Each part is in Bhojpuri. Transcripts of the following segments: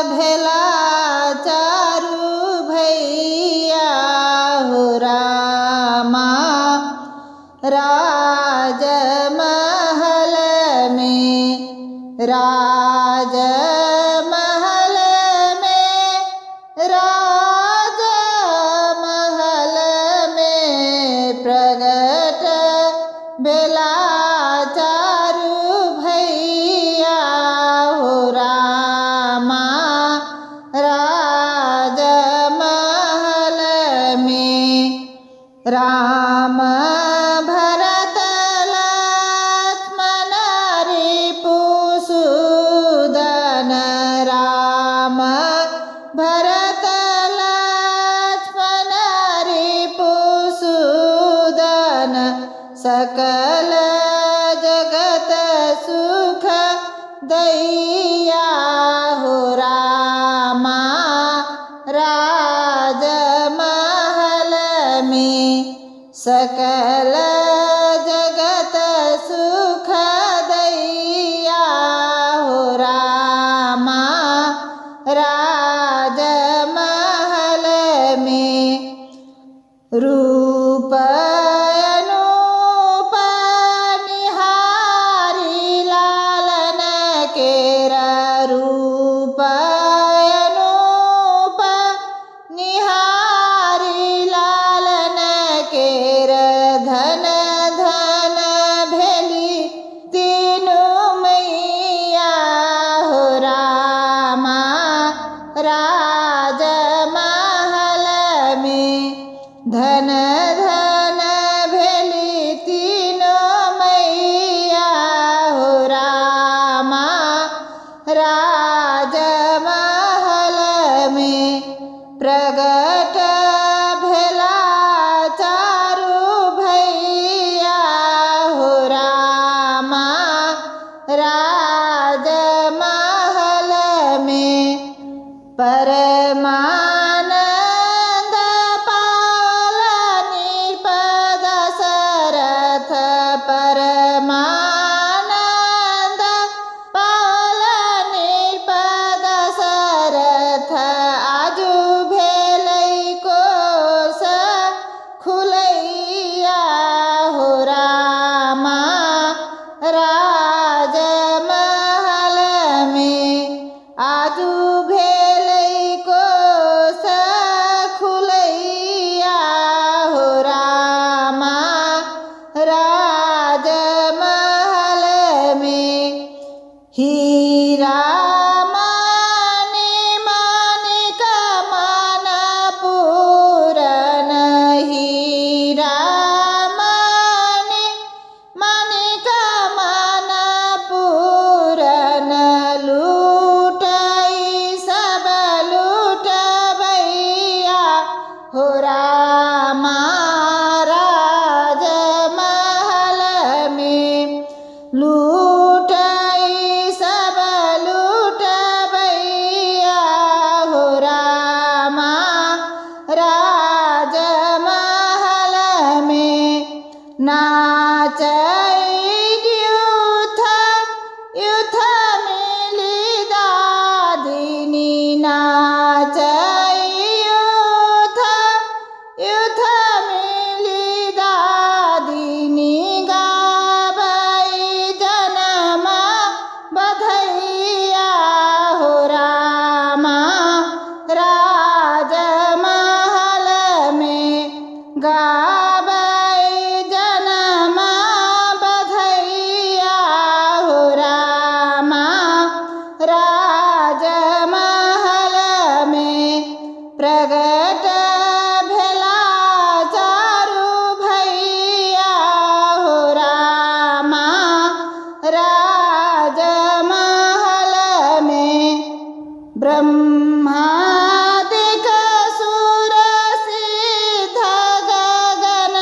भेला चारू भैया हो रामा। राजमहल में राजमहल में राजमहल में प्रगट भेला चारू भैया हो रामा। राजमहल में राम भरत लक्ष्मण रिपुसूदन। राम भरत लक्ष्मण रिपुसूदन सकल जगत सुख दैया हो रामा। राजमहल में सकल जगत सुख दैया हो रामा। राजमहल में रूप अनूप निहारी लालन केरा। रूप अनूप निहारी लालन केरा। धन धन भेली तीनू मैया हो रामा। राजमहल में धन धन भेली तीनू मैया हो रामा। राजमहल में प्रगट भेला चारू भैया हो रामा। राजमहल में परमानंद पावलनि पद दशरथ। परमानंद पावलनि पद दशरथ। आजु भेलै कोस खुलैया हो रामा। राजमहल में आजु भेलै कोस खुलैया हो रामा। राजमहल में हीरा मणि माणिक मनपूरन। हीरा मणि माणिक मनपूरन। लूटै सब लूटबैया हो रामा। राजमहल में लूटै सब लूटबैया हो रामा। राजमहल में नाचै यूथ यूथ मिली दादिनी। नाचै यूथ यूथ मिली दादिनी। गाबै जन्म बधैया हो रामा। राजमहल में गाबै जन्म बधैया हो रामा। राजमहल में प्रगट भेला चारू भैया हो रामा। राजमहल में ब्रह्मादिक सुर सिद्ध गगन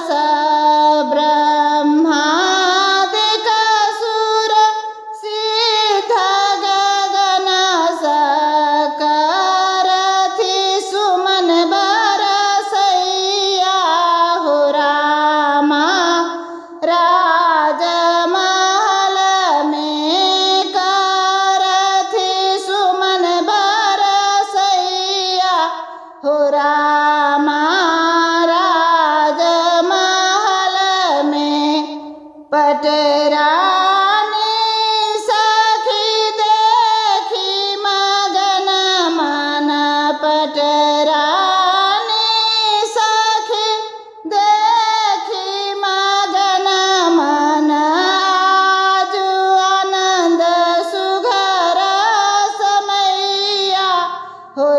सब। ब्रह्मादिक सुर सिद्ध गगन सकरथि सुमन बरसैया हो रामा। राजमहल में करथि सुमन हो रामा राजमहल में पटरानी सखी देखी मगन मन पटरानी सखी देखी मगन मन आजु आनंद सुघर समैया हो